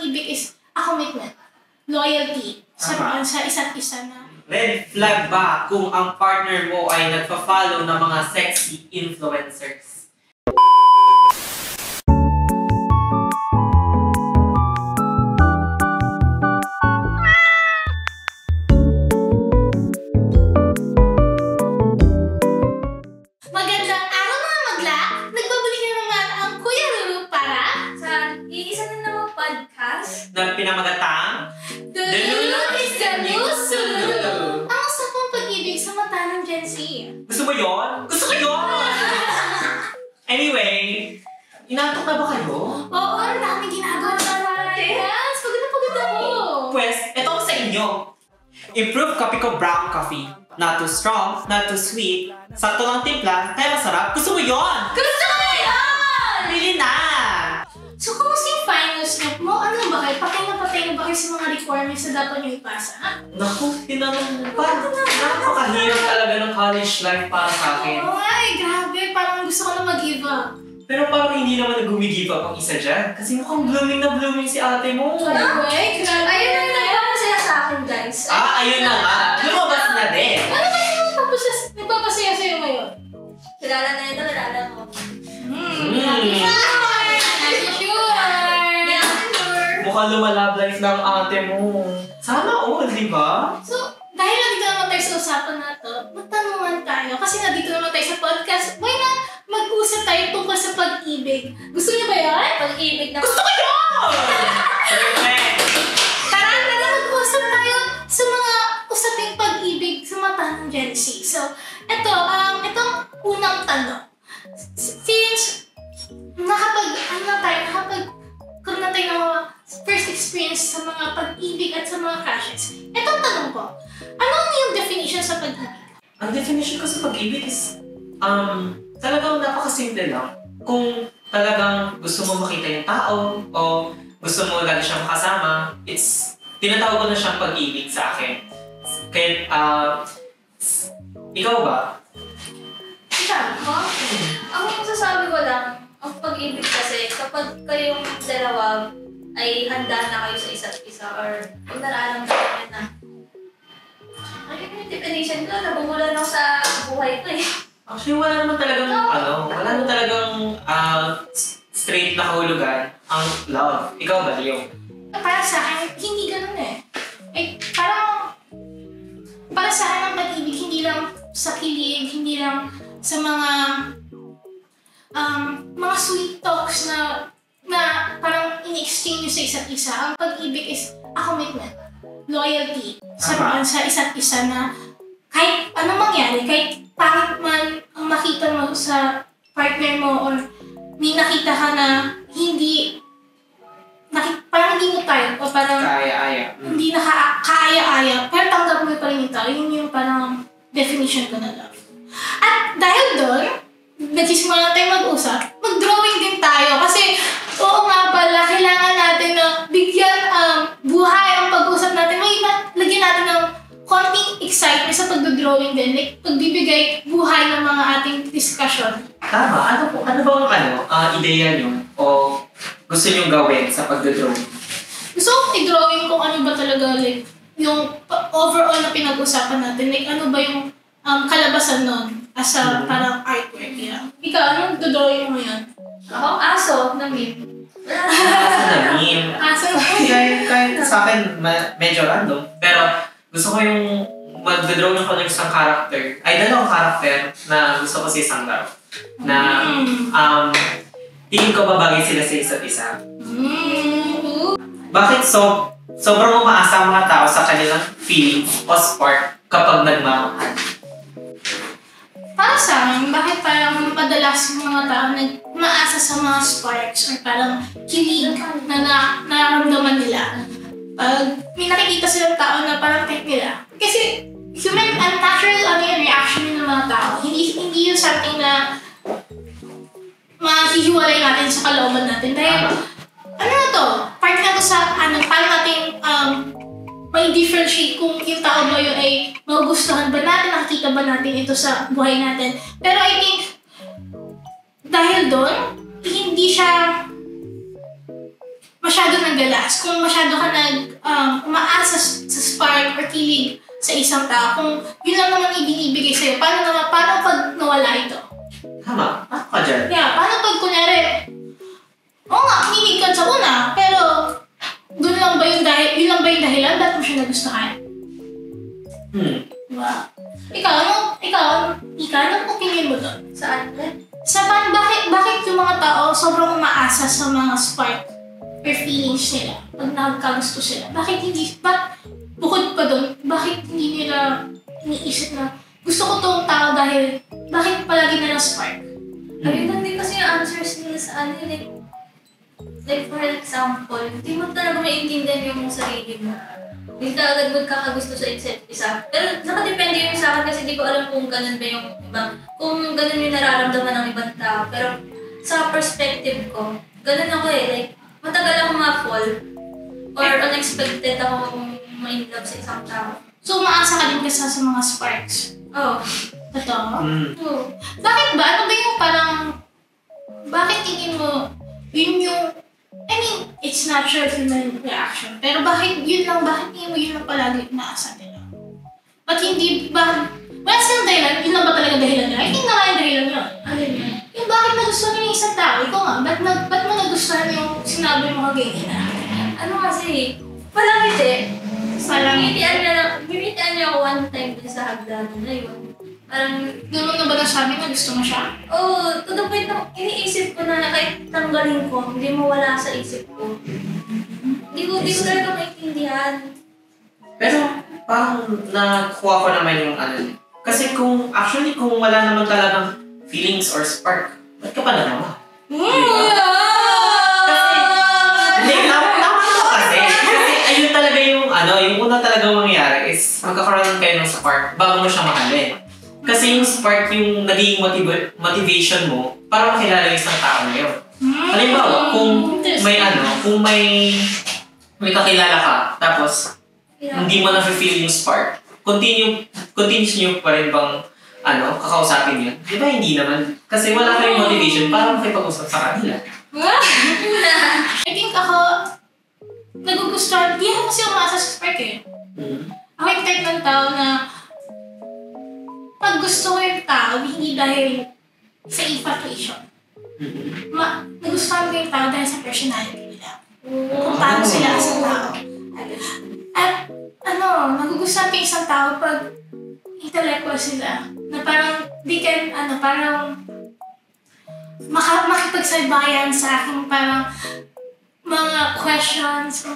pag-ibig is a commitment, loyalty sa isa't isa na. Red flag ba kung ang partner mo ay nagpa-follow ng mga sexy influencers? Na pinamagatang The Lulu is the new Sululu. Ang usapang pag-ibig sa mata ng Gen Z. Gusto mo yun? Gusto ko yun! Anyway, inaantok na ba kayo? Oo, ang dami ginagawa naman. Yes, pagod na pagod ako. Pues, ito ko sa inyo. Improve Kopi Ko Brown Coffee. Not too strong, not too sweet. Sakto lang timpla, kaya masarap. Gusto mo yun? Gusto ko yun! Really na! So, kumusta yung finals niyo mo? Ano ba kayo? Patay na ba kayo sa mga requirements na dapat niyo ipasa? Naku, tinanong mo pa. Napakahirap talaga ng college life para sa akin. Oo nga grabe. Parang gusto ko na mag-give up. Pero parang hindi naman nag-give up ang isa dyan. Kasi mukhang blooming na blooming si ate mo. Ay, grabe. Ayun na nagpapasaya sa akin, guys. Ayun na nga. Lumabas na din. Ano ba yung nagpapasaya sa'yo ngayon? Kilala na ito, kilala mo. Mukhang lumalab life ng ate mo. Sana all, di ba? So, dahil nandito naman tayo sa usapan na to, magtanungan tayo. Kasi nandito naman tayo sa podcast, why not mag-usap tayo tungkol sa pag-ibig? Gusto niyo ba yan? Pag-ibig na... Gusto ko yun! Perfect! Tara, mag-usap tayo sa mga usaping pag-ibig sa mata ng Gen Z. So, itong unang tanong. Since nakapagkaroon na tayo ng mga first experience sa mga pag-ibig at sa mga crushes. Itong tanong ko, ano yung definition sa pag-ibig? Ang definition ko sa pag-ibig is, talagang napakasimple lang. Kung talagang gusto mo makita yung tao, o gusto mo lagi siyang makasama, tinatawag ko na siyang pag-ibig sa akin. Kaya, ikaw ba? Ang masasabi ko lang, ang pag-ibig kasi, kapag kayong dalawa ay handa na kayo sa isa't isa or kung nararamdaman na. Ayun yung definition ko, nabumulan ako sa buhay ko eh. Actually, wala naman talagang straight na kahulugan ang love. Ikaw ba, Leo? Para sa akin, hindi ganun eh. Parang, para sa akin ang pag-ibig, hindi lang sa kilig, hindi lang sa mga sweet talks na parang in-exchange sa isa't isa. Ang pag-ibig is a commitment, loyalty sa isa't isa na kahit ano mangyari, kahit pangit man ang makita mo sa partner mo or may nakita ka na parang hindi mo tayo o parang hindi na kaaya-aya pero tanggap mo pa rin yung tao. Yun yung parang definition ko na love. At dahil doon, nagsisimula na tayo mag-usap, mag-drawing din tayo. Kasi, oo nga pala, kailangan natin na bigyan buhay ang pag-usap natin. May lagyan natin ng konting excitement sa pag-drawing din. Like, pagbibigay buhay ng mga ating discussion. Tama. Ano bang ideya nyo? O gusto nyo gawin sa pag-drawing? Gusto kong i-drawing kung ano ba talaga, like, yung overall na pinag-usapan natin. Like, ano ba yung kalabasan nun as a parang artwork. Yeah. Ikaw, anong dodrawing mo yan? Ako, aso na meme. Aso na meme. Kahit sa akin, medyo random. Pero gusto ko yung mag-draw ng isang character. Ay, dalawang character na gusto ko sa isang laro. Na tingin ko babagay sila sa isa't isa. Bakit sobrang umaasa ang mga tao sa kanilang feelings o spark kapag nagmamahal? Para sa akin, bakit parang madalas yung mga tao nag-maasa sa mga sparks or parang kilig na nararamdaman nila? Pag may nakikita silang tao na parang type nila. Kasi human and natural yung reaction ng mga tao. Hindi yung something na mahihiwalay natin sa kalooban natin. Dahil, ano na to? Part na to sa, paano natin may differentiate kung yung tao ba yun ay magugustuhan ba natin, nakikita ba natin ito sa buhay natin. Pero I think, dahil doon, hindi siya masyado naggalas, kung masyado ka umaasa sa spark or kilig sa isang tao, kung yun lang naman ibinibigay sa'yo, paano pag nawala ito? Tama. Ako ka dyan. Yeah, paano pag kunyari, oo nga, kinilig ka sa una, pero yun lang ba yung dahilan? Ba't mo siya nagustuhan? Diba? Ikaw, anong opinion mo doon? Saan? Bakit yung mga tao sobrang umaasa sa mga spark or feelings nila pag nagkagusto sila? Ba't bukod pa doon, bakit hindi nila iniisip na gusto ko tong tao dahil bakit palagi na lang spark? Ayun lang din kasi yung answers nila sa ano, like for example, hindi mo talaga maintindihan yung sarili mo. Hindi ka agad magkakagusto sa isa't isa. Pero nakadepende yung sa akin kasi di ko alam kung ganun ba yung ibang, kung ganun yung nararamdaman ng ibang tao. Pero sa perspective ko, ganun ako like, matagal ako ma-fall or unexpected ako ma-inlove sa isang tao. So, umaasa ka din kasi sa mga sparks? Oo. Totoo? Oo. Bakit ba? Ano ba yung bakit tingin mo, yun yung, it's natural human reaction. Pero bakit tingin mo yun lang palagi inaasa nila? Wala silang dahilan, yun lang ba talaga dahilan nila? Hindi nga yung dahilan yun. Ano yun? Yung bakit nagustuhan niyo yung isang tao? Ikaw nga, ba't mo nagustuhan yung sinabi mo ganyan na? Ano kasi, Bimitian niya ako one time din sa hagdanan na yun. Parang, Naman na ba nasabi na gusto mo siya? to the point na iniisip ko na kahit tanggalin ko, hindi mo wala sa isip ko. Hindi ko talaga maintindihan. Pero parang nakuha ko naman yung kasi kung wala naman talagang feelings or spark, ba't ka pa nagawa? Ayun talaga yung una talagang mangyayari is magkakaroon kayo ng spark bago mo siya mahalin. Kasi yung spark yung naging motivation mo para makilala yung isang tao na yun. Halimbawa, kung may kakilala ka, tapos hindi mo na-feel yung spark, continuous nyo pa rin bang kakausapin yun? Di ba hindi naman? Kasi wala kayong motivation para makipag-usap sa kanila. I think ako, nagugustuhan, di ako kasi umasa sa spark eh. Ako yung type ng tao na pag gusto ko yung tao, hindi dahil sa infatuation. Nagustuhan ko yung tao dahil sa personality nila. Kung paano sila sa tao. At nagugustuhan ko yung isang tao pag intellectual sila. Na parang, makipagsabayan sa akin, parang mga questions.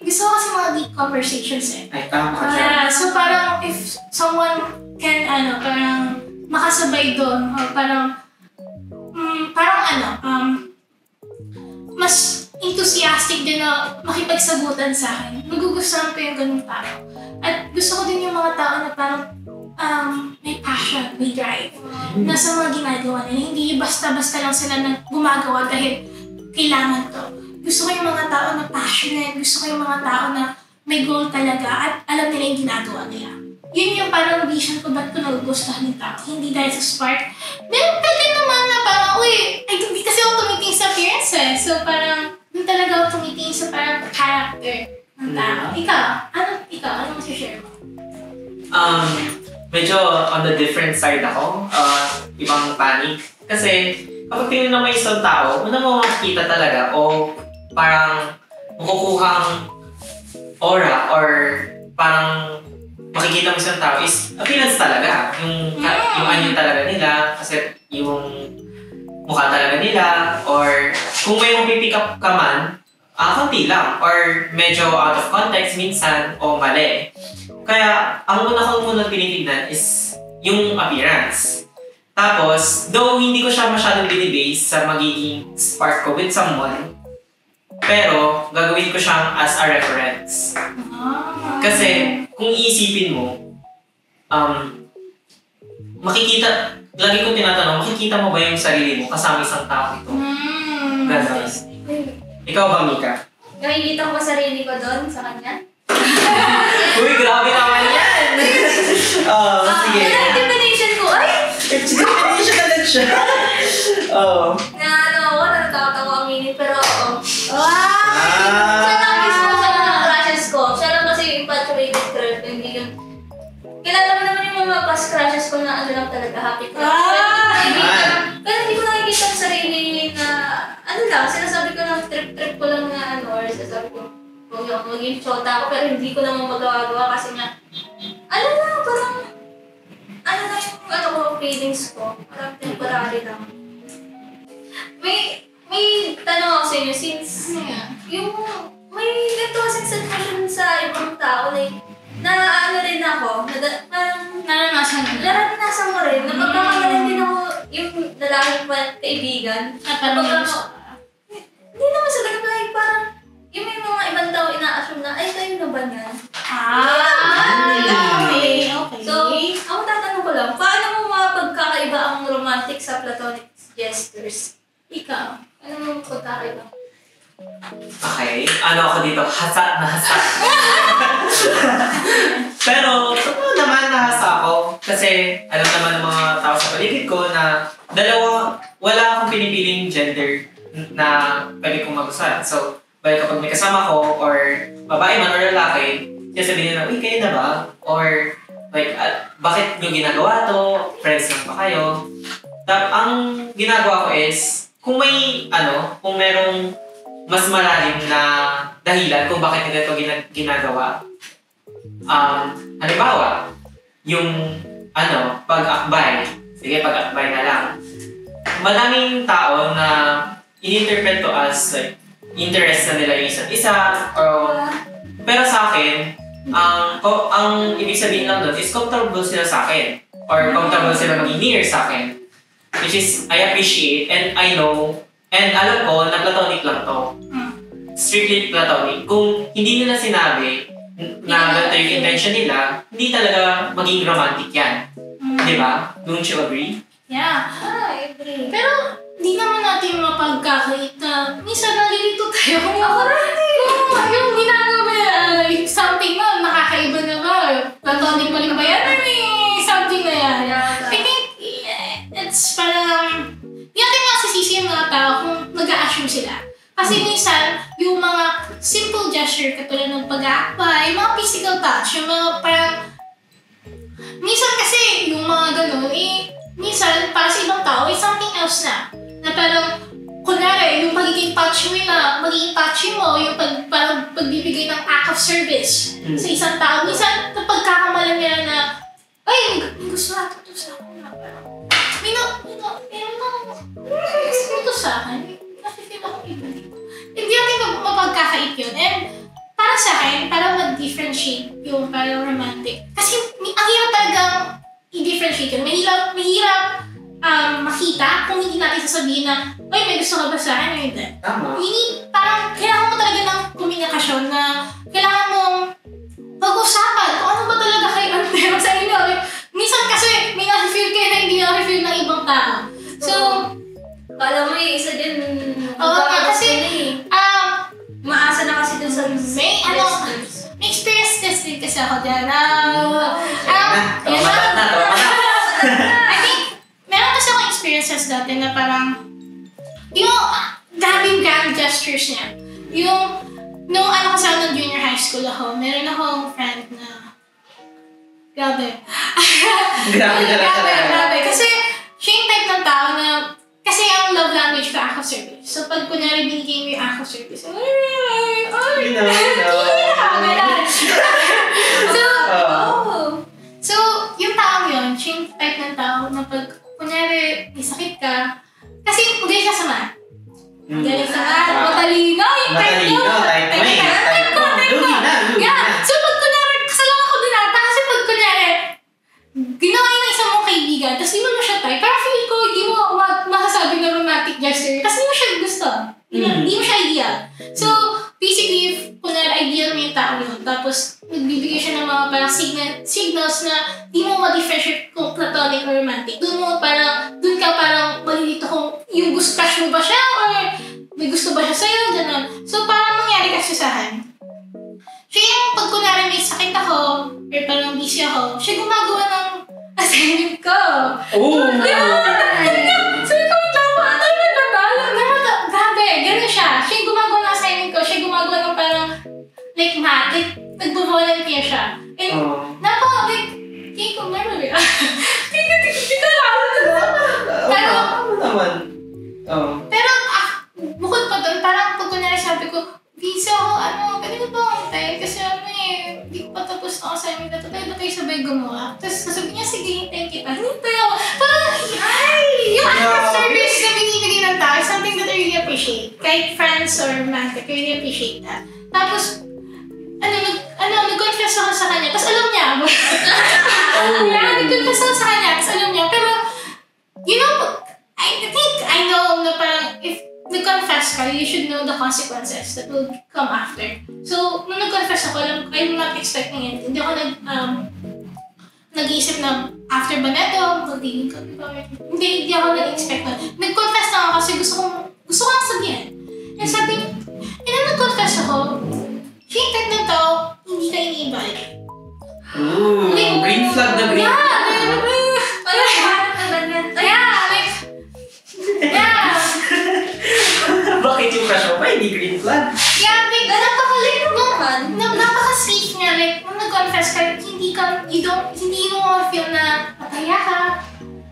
Gusto ko kasi mga deep conversations eh. Ay, tama ka dyan. So parang if someone can, parang makasabay doon, or parang mas enthusiastic din na makipagsagutan sa akin. Magugustuhan ko yung ganung tao. At gusto ko din yung mga tao na parang may passion, may drive na sa mga ginagawa nila. Hindi basta-basta lang sila na gumagawa dahil kailangan to. Gusto ko yung mga tao na passionate, gusto ko yung mga tao na may goal talaga at alam nila yung ginagawa nila. Yun yung parang vision ko, ba't ko nagugustuhan ng tao. Hindi dahil sa spark. Pero pwede naman na parang, hindi kasi ako tumitingin sa appearances. So parang, hindi talaga ako tumitingin sa parang character ng tao. Ikaw, ano masishare mo? Medyo on the different side ako. Ibang panic. Kasi, kapag tingin na may isang tao, una mo makikita talaga o parang makukuhang aura or parang makikita mo isang tao is appearance talaga. Yung anyo talaga nila, kasi yung mukha talaga nila, or kung may mapipick up ka man, konti lang, or medyo out of context minsan, o mali. Kaya, ang una kong muna tinitignan is yung appearance. Tapos, though hindi ko siya masyadong binibase sa magiging spark ko with someone, pero gagawin ko siyang as a reference. Kasi, kung iisipin mo, lagi kong tinatanong, makikita mo ba yung sarili mo kasama isang tao ito? Ganon. Ikaw ba, Mika? Nakikita ko sarili ko doon sa kanya. Uy, grabe naman yan! Sige. Yung definition ko, Definition na din siya. na ako, natatawa ang minute, pero Wow! Siya lang mismo sa mga crushes ko. Siya lang kasi yung infatuated girl. Hindi yung... Kilala mo naman yung mga past crushes ko na ano lang talaga, happy crush. Pero hindi ko nakikita ang sarili na... Ano lang, sinasabi ko lang, trip-trip ko lang na ano, or sinasabi ko, maging chota ako, pero hindi ko naman magawa kasi nga, ano lang, parang... Ano lang yung ano ko, feelings ko. Parang temporary lang. May tanong ako sa inyo, since yung may ganito kasing sensation sa ibang tao, like, na ano rin ako, parang naranasan ko rin, na magkakagalan din ako yung lalaking kaibigan. Hindi naman sa ganun, like, parang yung may mga ibang tao ina-assume na, ay, kayo na ba niyan? Okay. So, ako tatanong ko lang, paano mo mapagkakaiba ang romantic sa platonic gestures? Ikaw, ano mo pagkakaiba? Okay, ano ako dito? Hasa na hasa. Pero, totoo naman nahasa ako. Kasi, alam naman ng mga tao sa paligid ko na wala akong pinipiling gender na pwede kong magustuhan. So, kapag may kasama ko, or babae man or lalaki, sasabihin na, uy, kayo na ba? Or, like, bakit nyo ginagawa to? Friends lang ba kayo? Ang ginagawa ko is, kung merong mas malalim na dahilan kung bakit nila ito ginagawa. Halimbawa, yung pag-akbay. Sige, pag-akbay na lang. Maraming tao na in-interpret to as like, interest na nila yung isa't isa. Pero sa akin, ang ibig sabihin lang doon is comfortable sila sa akin. Or comfortable sila maging near sa akin. Which is, I appreciate and I know and alam ko na platonic lang to. Strictly platonic. Kung hindi nila sinabi na ganito yung intention nila, hindi talaga maging romantic yan. Di ba? Don't you agree? Yeah. I agree. Pero, di naman natin mapagkakait na minsan nalilito tayo. Yung ginagawa something na nakakaiba na ba? Platonic pa rin ba yan? Something na yan. I think, it's parang, hindi natin masisisi yung mga tao kung nag-a-assume sila. Kasi minsan, yung mga simple gesture katulad ng pag-aakbay, mga physical touch, yung mga parang, minsan kasi yung mga ganun, minsan para sa ibang tao, something else na. Na parang, kunwari, yung magiging touch mo, yung parang pagbibigay ng act of service sa isang tao. Minsan, napagkakamalan nila na, ay, gusto natin ito sa akin. Gusto ito sa akin. Nakifeel ako iba dito. Hindi natin mapagkakait yun. And para sa akin, para mag-differentiate yung parang romantic. Kasi ang hirap talagang i-differentiate yun. Mahirap makita kung hindi natin sasabihin na, ay, may gusto ka ba sa akin o hindi? Tama. Parang kailangan mo talaga ng komunikasyon na kailangan mong pag-usapan kung ano ba talaga kayo meron sa inyo. Minsan kasi may na-feel kayo na hindi na-feel ng ibang tao. So, kala mo yung isa din. kasi, maasa na kasi dun sa may experience test din kasi ako dyan. I think, meron kasi akong experiences dati na parang, yung daming grand gestures niya. Nung kasi ako ng junior high school ako, meron akong friend na, grabe. Grabe. Kasi, siya yung type ng tao na, kasi ang love language ko, act of service. So, pag kunyari binigay mo yung act of service, So, yung taong yun, siya yung type ng tao na pag, kunyari, may sakit ka, kasi magaling siya sa math. Magaling sa math, matalino, yung type ko. Yeah, so pag kunyari, kasalanan ako din ata, kasi pag kunyari, ginawa yun ng isang mong kaibigan, tapos di mo siya type, parang feel ko, di mo masasabi na romantic gesture, kasi di mo siya gusto. Di mo siya ideal. So, basically, if kunyari ideal mo yung tao yun, tapos nagbibigay siya ng mga parang signals na di mo ma-differentiate kung platonic or romantic. Doon ka parang malilito kung yung crush mo ba siya or may gusto ba siya sa'yo, gano'n. So, parang mangyari kasi sa akin. Siya yung pag kunwari may sakit ako, or parang busy ako, siya gumagawa ng assignment ko. Sabi ko, tama, grabe, gano'n siya. Siya yung gumagawa ng assignment ko, siya gumagawa like math, like, nagbo-volunteer siya. And, like, hindi ko memory. Hindi ko alam na. Pero, pero, bukod pa doon, parang pag kunyari sabi ko, visa ako, pwede ko ba antay? Kasi hindi ko pa tapos na assignment na ito. Pwede ba kayo sabay gumawa? Tapos sabi niya, sige, hintayin kita. Hintay ako. Parang, yung act of service na binibigay ng tao is something that I really appreciate. Kahit friends or romantic, I really appreciate that. Tapos, nag-confess ako sa kanya. Tapos alam niya. Nag-confess ako sa kanya. Tapos alam niya. Pero, you know, I know na parang if nag-confess ka, you should know the consequences that will come after. So, nung nag-confess ako, I'm not expecting it. Hindi ako nag-iisip na after ba neto, magiging kami ba? Hindi ako nag-expect na. Nag-confess na ako kasi gusto kong sabihin. And sabi niya, nung nag-confess ako, hintag na to, hindi ka iniibalik. Ooh, like, green flag na green flag. Bakit yung crush mo pa, hindi green flag? Yeah, like, napaka-sweet niya. Like, nung nag-confess ka, hindi mo feel na mataya ka.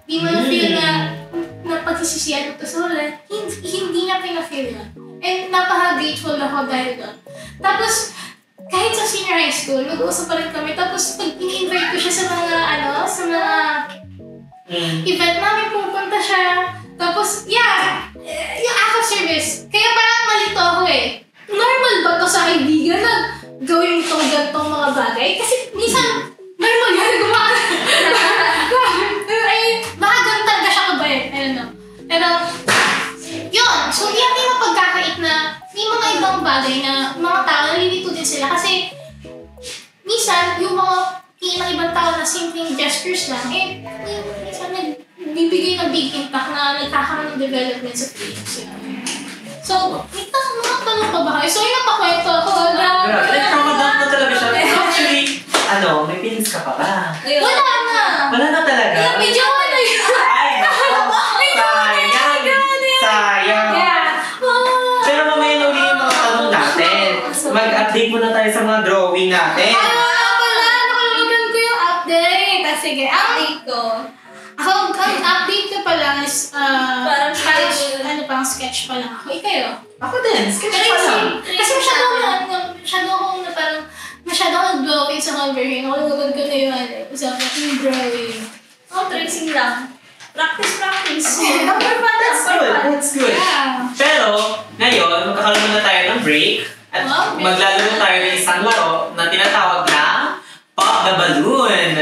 Hindi mo feel na pagsisisiyan mo ito sa ulit. Hindi niya pinafeel yun. And napaka-grateful ako dahil doon. Tapos, kahit sa senior high school, mag-uusap pa rin kami. Tapos, pag ini-invite ko siya sa mga event namin, pupunta siya. Tapos, yung act of service. Kaya parang malito ako Normal ba to sa kaibigan na gawin itong gantong mga bagay? Kasi minsan, normal yan. Baka gantan ka siya kabayan. I don't know. Pero, yun. So, hindi natin mapagkakait na may mga ibang bagay na mga tao, nalilito din sila. Kasi, minsan, yung mga ibang tao na simpleng gestures lang, minsan nagbibigay ng big impact na nagkakaroon ng development sa feelings. So, mga tanong pa ba kayo? So, yung napakwento ako. Nag-tramadump na talaga siya. Actually, may feelings ka pa ba? Wala na. Wala na talaga? Medyo ano yun. Ay, sayang. Pero mamaya na uli yung mga tanong natin. Mag-update muna tayo sa mga drawing natin. Nakalimutan ko yung update. Sige, update ko. Ang update ko pa lang is, parang sketch pa lang ako. Ikayo? Ako din, sketch pa lang. Kasi masyado akong nag-drawing sa conversion. Ako nagagod ko na yung drawing. Tracing lang. Practice. That's good. Yeah. Pero, ngayon, magkakaroon na tayo ng break at maglalaro tayo ng isang laro na tinatawag na Pop the Balloon.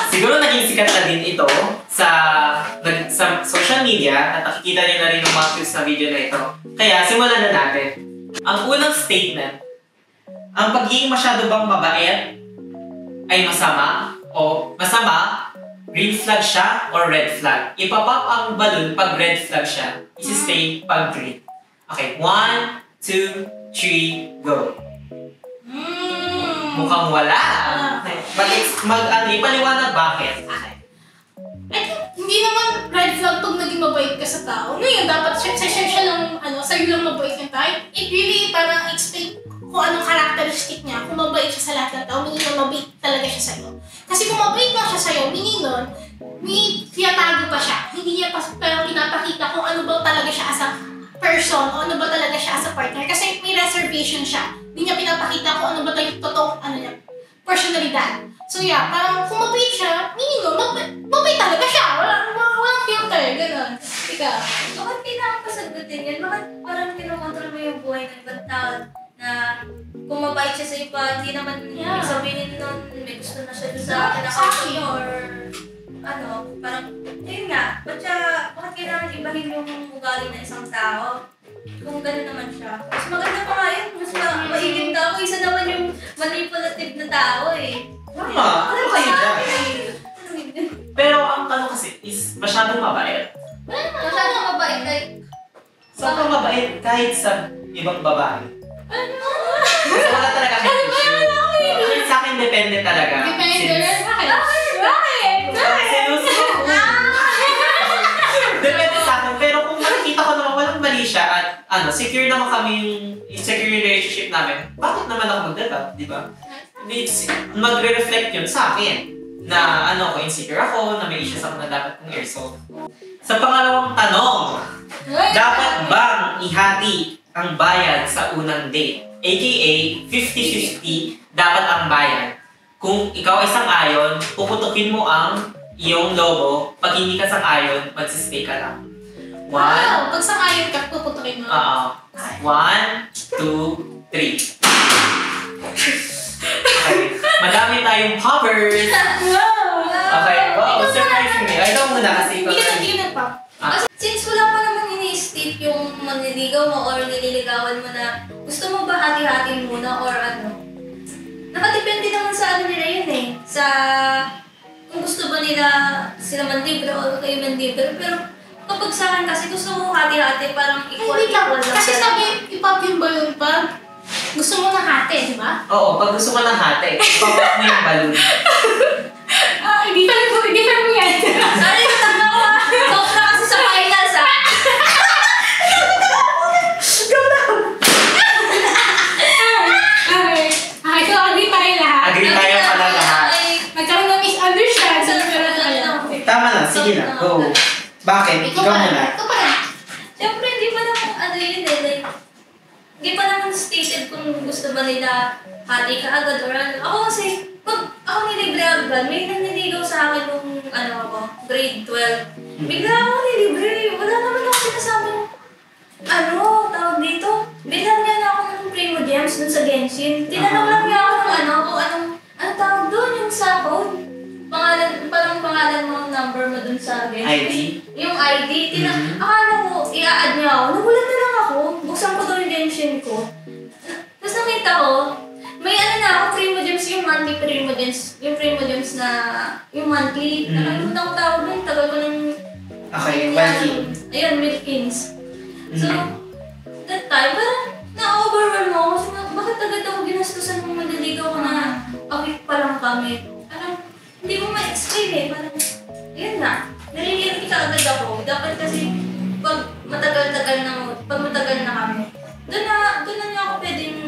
Siguro naging sikat na din ito sa social media at nakikita niyo na rin ng mga views na video na ito. Kaya simulan na natin. Ang unang statement, ang pagiging masyado bang mabait ay masama o masama, green flag siya or red flag. Ipapop ang balloon pag red flag siya. Isi-stay pag green. Okay, 1, 2, 3, go. Mukhang wala. Ipaliwanag bakit. I think, hindi naman red flag pag naging mabait ka sa tao. Ngayon, dapat siya lang, sa'yo lang mabait yung tao. It really parang explain kung anong characteristic niya. Kung mabait siya sa lahat ng tao, meaning na mabait talaga siya sa'yo. Kasi kung mabait lang siya sa'yo, meaning nun, may tiyatago pa siya. Hindi niya parang pinapakita kung ano ba talaga siya as a person o ano ba talaga siya as a partner. Kasi may reservation siya. Hindi niya pinapakita kung ano ba yung totoong personalidad. So yeah, parang kung mabait siya, meaning nun, mabait talaga siya. Walang filter, gano'n. Ikaw. Bakit kailangan pa sagutin yan? Bakit parang kinokontrol mo yung buhay ng ibang tao na kung mabait siya sa iba, hindi naman ibig sabihin nun, may gusto na siya sa kinakausap niyo or parang, yun nga, bakit kailangan ibahin yung ugali ng isang tao? Kung gano'n naman siya. Mas maganda pa nga yun, mas maiging tao. Isa naman yung manipulative na tao Tama, ano kayo dyan? Pero ang tanong kasi is, masyadong mabait. Masyadong mabait, like... Sobrang mabait kahit sa ibang babae. Kasi wala talaga may issue. Sa akin, depende talaga. Depende Bakit? Depende sa akin. Pero kung makikita ko naman walang mali siya at secure naman kami secure yung relationship namin, bakit naman ako magdala, di ba? Magre-reflect yun sa akin na kung insecure ako, na may issues ako na dapat kong i-resolve. Sa pangalawang tanong, dapat bang ihati ang bayad sa unang date? AKA, 50-50, dapat ang bayad. Kung ikaw ay sang-ayon, puputukin mo ang iyong lobo. Pag hindi ka sang-ayon, magsistay ka lang. Wow! Pag sang-ayon ka, puputukin mo. 1, 2, 3. Okay. Madami tayong poppers. Okay. Wow, surprising me. Ikaw muna kasi ikaw. Hindi ka nag-pop. Since wala pa naman ini-state yung manliligaw mo or nililigawan mo na gusto mo ba hati-hati muna or nakadepende naman sa nila yun eh. Sa kung gusto ba nila sila manlibre o kayo manlibre. Pero kapag sa akin kasi gusto mo hati-hati parang equal lang. Kasi sabi, ipop yung balloon pag gusto mo ng hati, di ba? Oo, pag gusto mo ng hati, ipapot mo yung balloon. Hindi pa mo yan. Sorry, tama ko ah. Talk na kasi sa finals ah. Okay, so agree tayo lahat. Agree tayo pala lahat. Nagkaroon ng misunderstanding. Tama na, sige na, go. Bakit? Ikaw muna. Ikaw pa na. Siyempre, hindi pa naman yun eh. Like, hindi pa naman stated kung gusto ba nila hati ka agad or ano. Ako kasi, pag ako nilibre agad, may naniligaw sa akin nung grade 12. Bigla ako nilibre. Wala naman ako sinasabing, tawag dito. Bilang niya na ako ng Primo Gems dun sa Genshin. Tinanong lang niya ako ng kung anong tawag doon, yung sa code. Parang pangalan mo, number mo dun sa Genshin. ID? Yung ID. Akala ko, i-a-add niya ako. Nagulat na lang ako. Buksan ko doon yung Genshin ko. Tapos nakita ko, may na ako, Primo Gems, yung monthly Primo Gems. Yung Primo Gems na, yung monthly. Nakalimutan ko tawag doon. Tagal ko ng... Okay, Milkins. Ayun, Milkins. So, that time, parang na-overwhelm ako. Kasi bakit agad ako ginastusan ng maliligaw ko na okay pa lang kami. Parang, hindi mo ma-explain eh. Parang, ayun na. Naliliit ka agad ako. Dapat kasi, pag matagal na kami, doon na niya ako pwedeng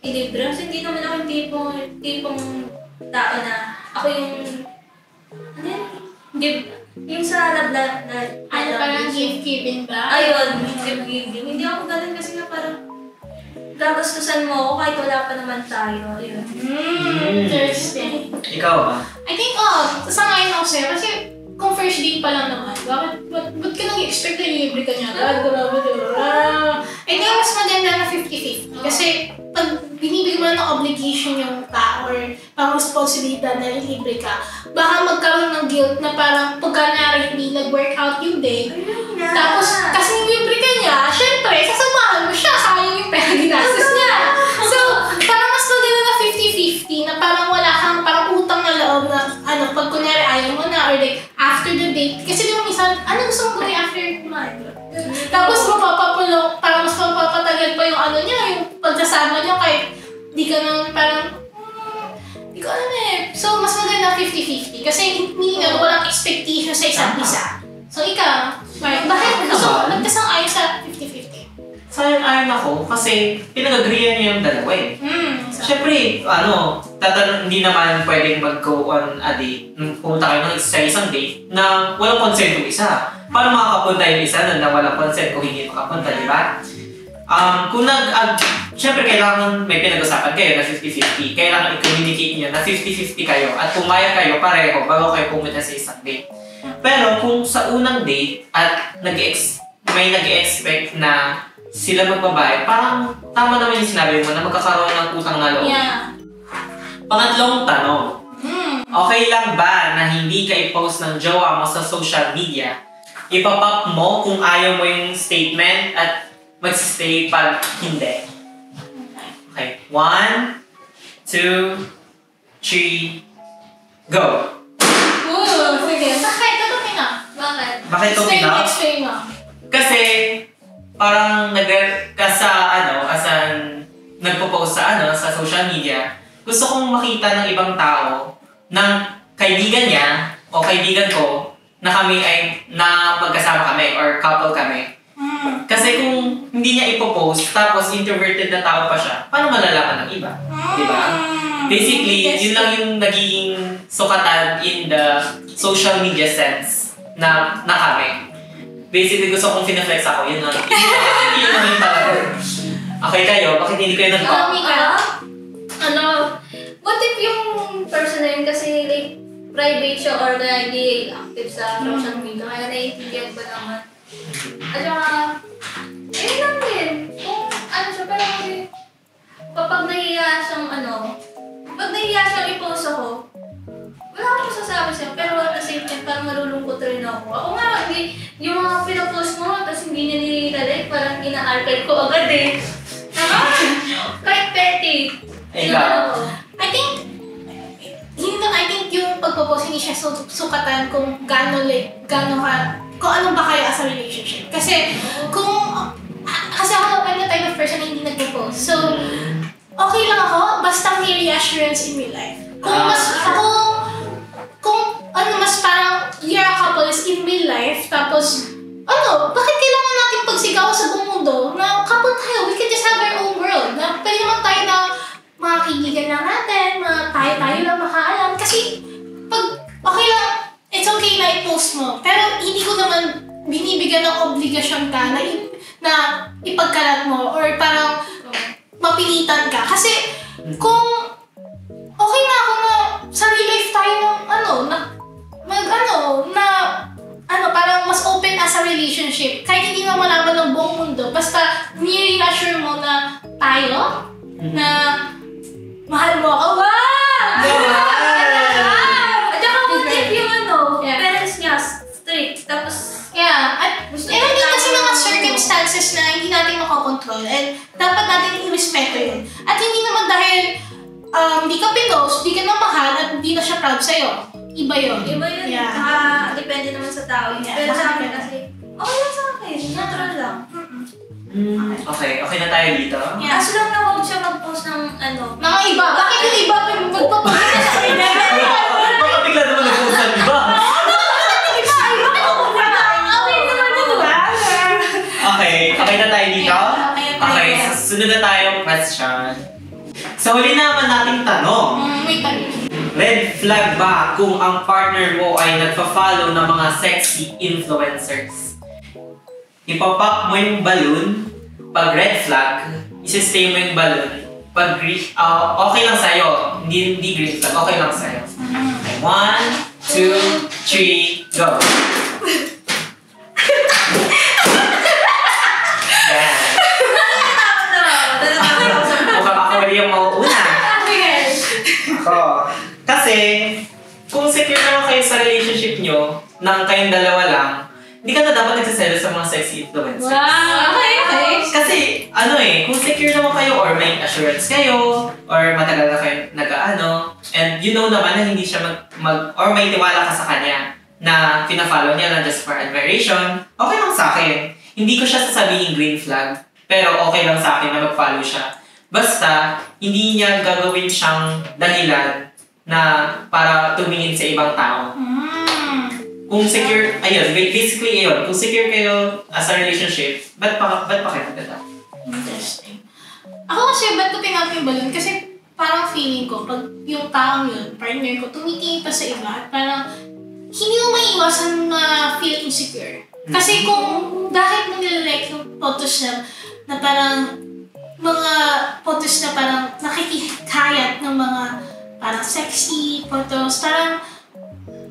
ilibre. Kasi hindi naman ako yung tipong tao na ako yung, yung sa love Parang gift-giving ba? Ayun, gift-giving. Hindi ako ganun kasi nga parang gagastusan mo ako kahit wala pa naman tayo. Ayun. Interesting. Ikaw ba? I think, sangayon ako sa'yo kasi kung first date pa lang naman, ba't ka nag-expect na libre ka niya? Grabe, diba? I think mas maganda na 50-50. Kasi pag binibigyan mo ng obligation yung tao or pang responsibilidad na libre ka, baka magkaroon ng guilt na parang pagka hindi nag-workout yung day. Tapos, kasi libre ka niya, syempre, sasamahan mo siya, sayang yung pera ginastos niya. So, parang mas maganda na 50-50 na parang wala kang parang utang na loob na pag kunyari ayaw mo na or like after the date. Kasi di ba minsan, gusto mo gawin after kumain? Tapos mapapapulong, parang mas mapapatagal pa yung niya, yung pagsasama niya kahit di ka naman parang, di ko alam eh. So, mas maganda 50-50 kasi hindi nga walang expectation sa isa't isa. So, ikaw, Mark, bakit nagkasang-ayon sa 50-50? Sayang-ayon ako kasi pinag-agreean niya yung dalawa eh. Siyempre, hindi naman pwedeng mag-go on a date, pumunta kayo ng isang date na walang consent yung isa. Paano makakapunta yung isa na walang consent kung hindi makapunta, di ba? Siyempre kailangan may pinag-usapan kayo na 50-50. Kailangan i-communicate niyo na 50-50 kayo at pumayag kayo pareho bago kayo pumunta sa isang date. Pero kung sa unang date at may nag-expect na sila magbabayad, parang tama naman yung sinabi mo na magkakaroon ng utang na loob. Yeah. Pangatlong tanong. Okay lang ba na hindi ka i-post ng jowa mo sa social media? Ipapop mo kung ayaw mo yung statement at magsistay pag hindi. Okay. 1, 2, 3, go! Sige. Bakit? Ito na. Bakit ito Explain mo. Kasi, parang nagpo-post sa social media, gusto kong makita ng ibang tao ng kaibigan niya o kaibigan ko na kami ay na magkasama kami or couple kami. Kasi kung hindi niya ipopost, tapos introverted na tao pa siya, paano malalaman ng iba? Di ba? Basically, yun lang yung nagiging sukatan in the social media sense na kami. Basically, gusto kong fina-flex ako, yun lang. Yun lang yung talaga. Okay kayo, bakit hindi kayo nag-talk? What if yung person na yun kasi like, private siya or kaya hindi active sa social media, kaya naiintindihan ko naman. At saka, ayun lang din. Kung ano siya, pero kapag nahiya siyang pag nahiya siyang i-post ako, wala akong masasabi siya, pero at the same time, parang malulungkot rin ako. Ako nga, yung mga pinapost mo, tapos hindi niya nililalik, parang ina-archive ko agad eh. Kahit petty. I think yung pagpo-post hindi siya sukatan kung gaano kung ano ba kayo as a relationship. Kasi kasi ako I'm the type of person na hindi nagpo-post. So, okay lang ako, basta may reassurance in my life. Kung mas parang you're a couple is in my life, tapos, bakit kailangan natin pagsigaw sa buong mundo na couple tayo, we can just have our own world, na pwede naman tayo na mga kaibigan lang natin, tayo lang makaalam. Kasi, okay lang, it's okay na i-post mo, pero hindi ko naman binibigyan ng obligasyon ka na ipagkalat mo, or parang mapilitan ka. Kasi, kung okay na ako na sa real life tayo parang mas open as a relationship. Kahit hindi na malaman ng buong mundo, basta ni-reassure mo na tayo, na mahal mo ako. At saka what if yung parents niya strict, tapos at hindi kasi mga circumstances na hindi natin makakontrol, and dapat natin i-respeto yun. At hindi naman dahil hindi ka pinost, hindi ka na mahal, at hindi na siya proud sa'yo. Iba yun. Yeah. Depende naman sa tao. Yeah. Pero sa akin kasi, okay lang sa akin. Natural lang. Okay na tayo dito. Yeah. As long na huwag siya mag-post ng mga iba. Bakit yung iba magpapost na sa kanya? Baka bigla naman nag-post ng iba. Okay na tayo dito? Okay, sunod na tayong question. Sa huli naman nating tanong, red flag ba kung ang partner mo ay nagpa-follow ng mga sexy influencers? Ipapop mo yung balloon, pag red flag, isistay mo yung balloon. Pag okay lang sa'yo, hindi green flag, okay lang sa'yo. 1, 2, 3, go! Mukhang ako rin yung mauuna. Kasi, kung secure naman kayo sa relationship nyo, nang kayong dalawa lang, hindi ka na dapat nagsaselo sa mga sexy influencers. Wow! Okay. Kasi, kung secure naman kayo, or may assurance kayo, or matagal na kayo nag-aano, and you know naman na hindi siya or may tiwala ka sa kanya, na pina-follow niya lang just for admiration, okay lang sa akin. Hindi ko siya sasabihin green flag, pero okay lang sa akin na mag-follow siya. Basta, hindi niya gagawin siyang dahilan na para tumingin sa ibang tao. Kung secure, basically kung secure kayo as a relationship, ba't pa kayo nagdada? Interesting. Ako kasi, ba't ko tinatawag yung balloon? Kasi parang feeling ko, pag yung taong yun, partner ko, tumitingin pa sa iba, at parang hindi mo maiiwasan na feel insecure. Kasi kung bakit mo nilalike yung photos na parang mga photos na parang nakikikayat ng mga parang sexy photos, parang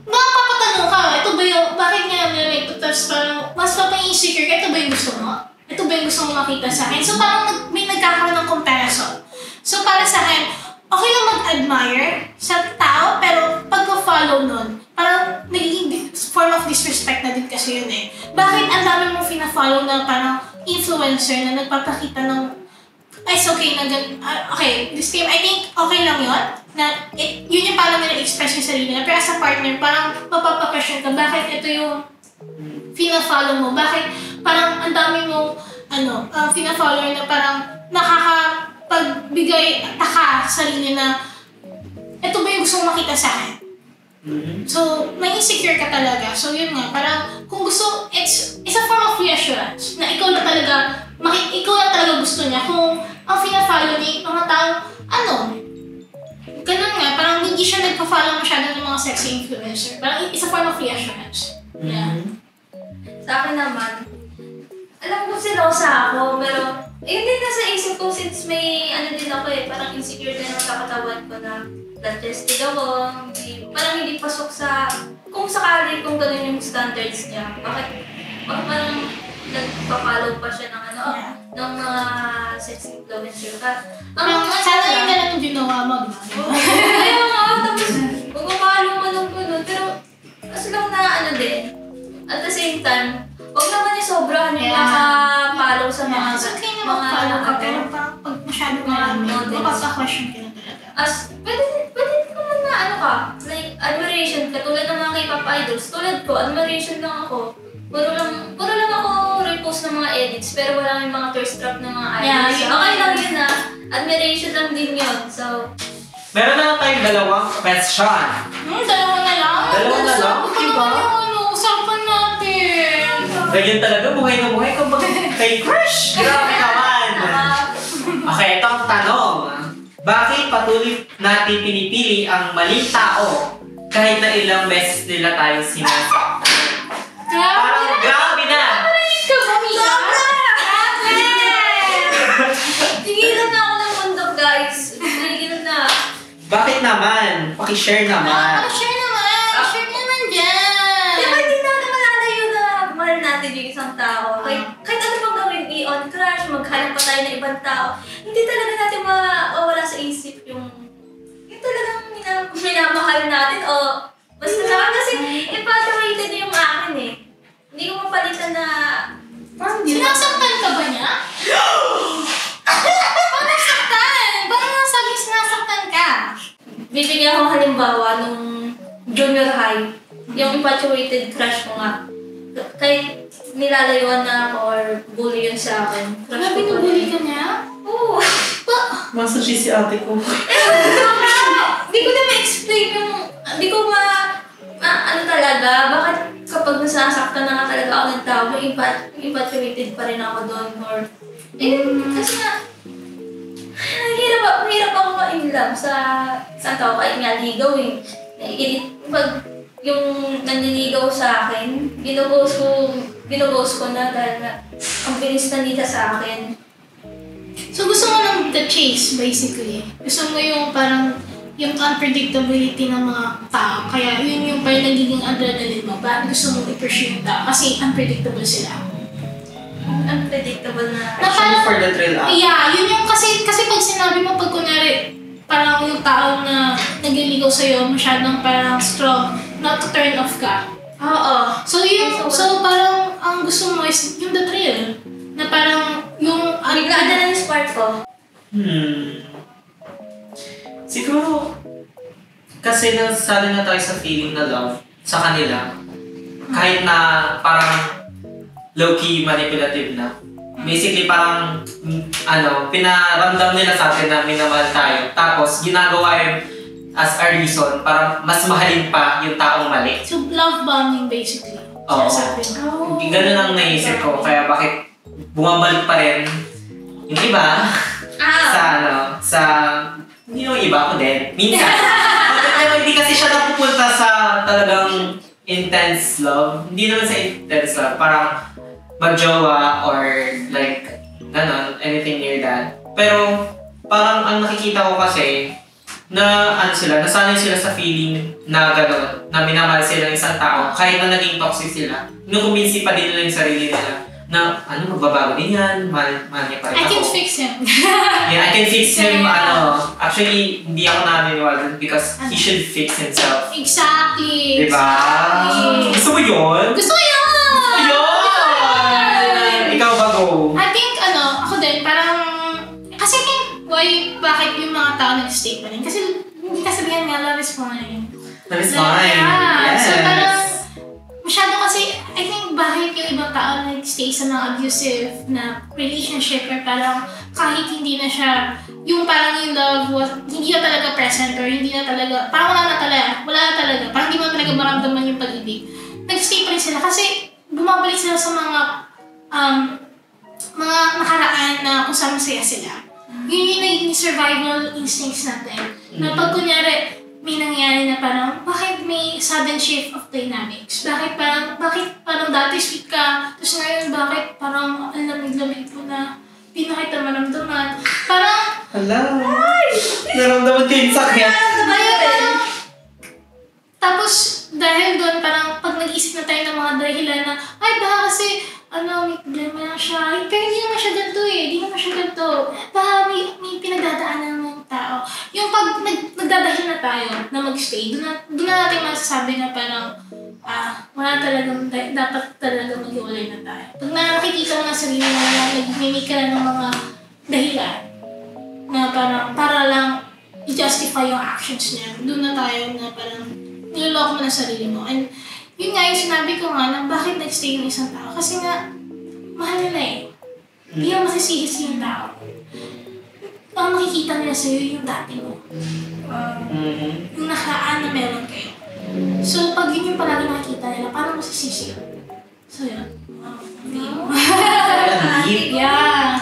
mapapatanong ka, ito ba yung, bakit nga nilalike ito? Tapos parang mas mapa-insecure ka, ito ba yung gusto mo? Ito ba yung gusto mo makita sa akin? So parang may nagkakaroon ng comparison. So para sa akin, okay lang mag-admire sa tao, pero pagka-follow nun, parang nagiging form of disrespect na din kasi yun eh. Bakit ang dami mong fina-follow na parang influencer na nagpapakita ng it's okay na okay, this game, I think okay lang yun. Na yun yung parang nila-express yung sarili na. Pero as a partner, parang mapapapasyon ka, bakit ito yung fina-follow mo? Bakit parang ang dami mong fina-follower na parang nakakapagbigay taka sa sarili na ito ba yung gusto mong makita sa akin? So, may insecure ka talaga. So, yun nga, parang kung gusto, it's a form of reassurance na ikaw na talaga gusto niya. Kung ang fina-follow ni mga tao, ganun nga, parang hindi siya nagpa-follow masyado ng mga sexy influencer. Parang it's a form of reassurance. Yeah. Sa akin naman, alam ko silosa ako, pero yun din nasa isip ko since may din ako parang insecure din ako sa katawan ko na blood-tested ako, parang hindi pasok sa, kung sakali kung ganun yung standards niya, bakit parang nagpa-follow pa siya ng ng mga sex influencer ka. Sana yung ganun yung ginawa Kaya nga, tapos magpapalo mo ng ganun, pero kasi lang na din. At the same time, huwag naman yung sobrahan yung follow sa mga follow ka, pero parang pag masyado marami, mapapa-question ka na talaga. Pwede naman na like admiration ka, tulad ng mga K-pop idols, tulad ko, admiration lang ako. Puro lang ako repost ng mga edits, pero wala yung mga thirst trap ng mga idols. Okay lang yun admiration lang din yun. So, meron na tayong dalawang question. Dalawa na lang? Dalawa na lang? Diba? Usapan natin. Ganyan talaga, buhay na buhay ka ba kay crush? Grabe naman. Okay, ito ang tanong. Bakit patuloy natin pinipili ang maling tao kahit na ilang beses nila tayo sinasaktan? Parang grabe na! Tigilan na ako ng mundo, guys. Tigilan na. Bakit naman? Pakishare naman. Share naman dyan. Di ba hindi natin malalayo na mahal natin yung isang tao? Kahit ano pang gawin, i-on crush, maghanap pa tayo ng ibang tao, hindi talaga natin mawawala sa isip yung talagang minamahal natin o basta sa akin kasi infatuated yung akin Hindi ko mapalitan na sinasaktan ka ba niya? Paano saktan? Paano nasabi sinasaktan ka? Bibigyan akong halimbawa nung junior high, yung infatuated crush ko nga. Kahit nilalayuan na ako or bully yun sa akin. Wala binubully ka niya? Oo. Masachi si ate ko. Hindi ko na ma-explain yung, hindi ko talaga, bakit kapag nasasaktan na nga talaga ako ng tao, infatuated pa rin ako doon or, kasi nga, hirap ako ma-inlove sa tao kahit nga ligaw pag yung nanliligaw sa akin, binubos ko na dahil na ang bilis na nila sa akin. So gusto mo ng the chase basically? Gusto mo yung parang yung unpredictability ng mga tao, kaya yun yung parang nagiging adrenaline mo. Bakit gusto mo i-pursue yung tao? Kasi unpredictable sila. Unpredictable na. Actually, for the thrill out. Yeah, yun yung kasi pag sinabi mo, pag kunwari, parang yung tao na nagliligaw sa'yo, masyadong parang strong, not to turn off ka. Oo. So parang ang gusto mo is yung the thrill. Na parang yung... Biglaan na yung spark ko. Siguro, kasi nasali na tayo sa feeling na love sa kanila. Kahit na parang low-key manipulative na. Basically, parang, pinaramdam nila sa atin na minamahal tayo. Tapos, ginagawa yun as a reason para mas mahalin pa yung taong mali. So, love bombing basically. Oo. Ganun ang naisip ko. Kaya bakit bumabalik pa rin yung iba hindi yung iba ako din. Minsan. Pero hindi kasi siya napupunta sa talagang intense love. Hindi naman sa intense love. Parang magjowa or like, anything near that. Pero parang ang nakikita ko kasi na nasanay sila sa feeling na gano'n, na minamahal sila ng isang tao, kahit na naging toxic sila, kinukumbinsi pa din nila yung sarili nila na magbabago din yan, mahal niya pa rin I can ako. fix him. Yeah, I can fix him, actually, hindi ako naniniwala because he should fix himself. Exactly. Diba? Gusto mo yun? Gusto ko yun! Ikaw ba, go? I think, ako din, parang, kasi I think, bakit yung mga tao nag-stay pa rin? Kasi, hindi kasabihan nga, love is fine. Love is fine. Yeah. Yes. So, parang, masyado kasi, I think, bakit yung ibang tao nag-stay sa mga abusive na relationship or parang kahit hindi na siya, yung parang yung love was, hindi na talaga present or hindi na talaga, parang wala na talaga, parang hindi mo na talaga maramdaman yung pag-ibig. Nag-stay pa rin sila kasi bumabalik sila sa mga nakaraan na kung saan masaya sila. Yun yung naging survival instincts natin. Na pag kunyari, may nangyari na parang, bakit may sudden shift of dynamics? Bakit parang dati sweet ka, tapos ngayon bakit parang ang lamig-lamig mo na, hindi na kita maramdaman. Parang, naramdaman ko yung sakit. Tapos, dahil doon, parang pag nag-isip na tayo ng mga dahilan na, ay baka kasi, may problema lang siya. Pero hindi naman siya ganito hindi naman siya ganito. Baka may pinagdadaanan ng tao. Yung pag nagdadahil na tayo na mag-stay, doon na natin masasabi na parang, wala talagang, dapat talaga mag-iwalay na tayo. Pag nakikita mo na sarili mo na nag-mimic ka na ng mga dahilan, na parang, para lang i-justify yung actions niya, doon na tayo na parang, niloloko mo na sarili mo. And, yun nga yung sinabi ko nga na bakit nag-stay yung isang tao. Kasi nga, mahal nila Hindi na masisihis yung tao. Ang makikita nila sa'yo yung dati mo. Yung nakaraan na meron kayo. So, pag yun yung palagi nakikita nila, paano masisisi yun? So, yun. Yeah.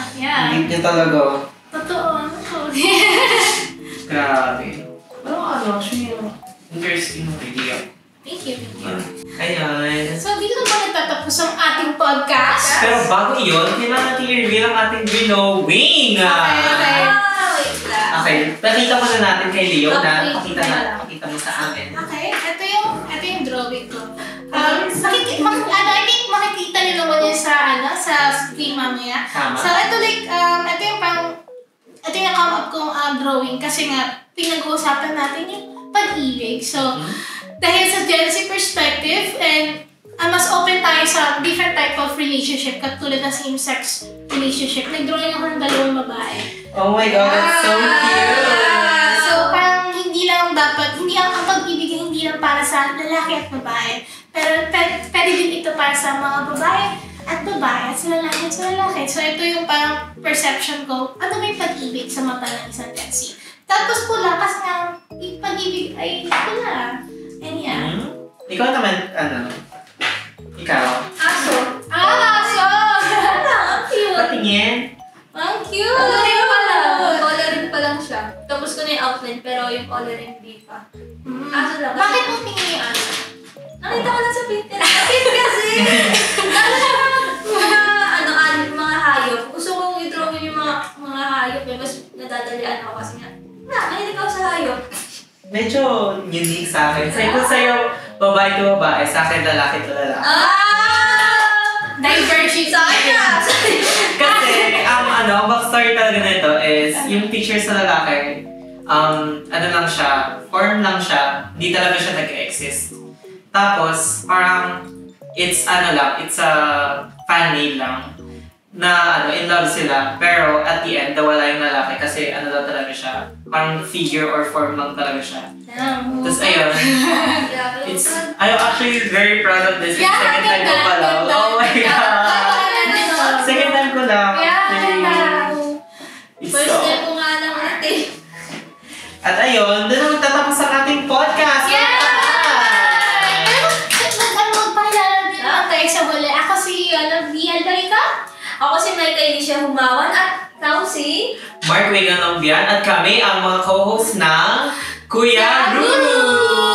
Deep niya talaga. Totoo. Grabe. Pero actually, interesting idea. Thank you. Ayan. So, dito na pa nagtatapos ang ating podcast. Pero bago yun, kailangan natin i-reveal ang ating drawing. Okay, nakita mo na natin kay Leo na pakita mo sa amin. Okay, ito yung drawing ko. I think makikita niyo naman yun sa screen mamaya. So, ito yung come up kong drawing kasi nga, pinag-uusapan natin yung pag-ibig. So, dahil sa Gen Z perspective and mas open tayo sa different type of relationship katulad ng same-sex relationship. Nag-drawing ako ng 2 babae. Oh my God, that's so cute! So, parang hindi ang pag-ibig hindi lang para sa lalaki at babae. Pero pwede din ito para sa mga babae at sa lalaki at sa lalaki. So, ito yung parang perception ko. Ano ba yung pag-ibig sa mata ng isang Gen Z? Tapos pula, kasi nga, yung pag-ibig ay pula. And yeah. Ikaw naman, Ikaw? Aso! Aso! Ang cute! Patingin. Ang cute! Coloring pa lang siya. Tapos ko na yung outline, pero yung coloring hindi pa. Aso lang. Bakit mo tingin yung aso? Nakita ko lang sa Pinterest. Kasi! mga hayop. Gusto ko i-drawing yung mga hayop. Mas nadadalian ako kasi nga. Mahilig ako sa hayop. Medyo unique sa akin. Sa'yo, babae to babae. Sa akin, lalaki to lalaki. Diversity! Sa akin na! Kasi, ang backstory talaga nito is, yung picture sa lalaki, lang siya, form lang siya, hindi talaga siya nag-exist. Tapos, parang, it's a fan name lang, na in love sila, pero at the end, nawala yung lalaki kasi daw talaga siya, parang figure or form lang talaga siya. Tapos ayun, I'm actually very proud of this. Yeah, second time ko pa lang. Oh my God! Second time ko lang. First time ko nga lang natin. At ayun, doon na magtatapos ang ating podcast. Magpakilala din naman tayo sa huli. Ako si Bial Barika. Ako si Micah Alicia Humawan at ako si Mark Wigan Longbian at kami ang mga co-hosts ng Kuya Ruru!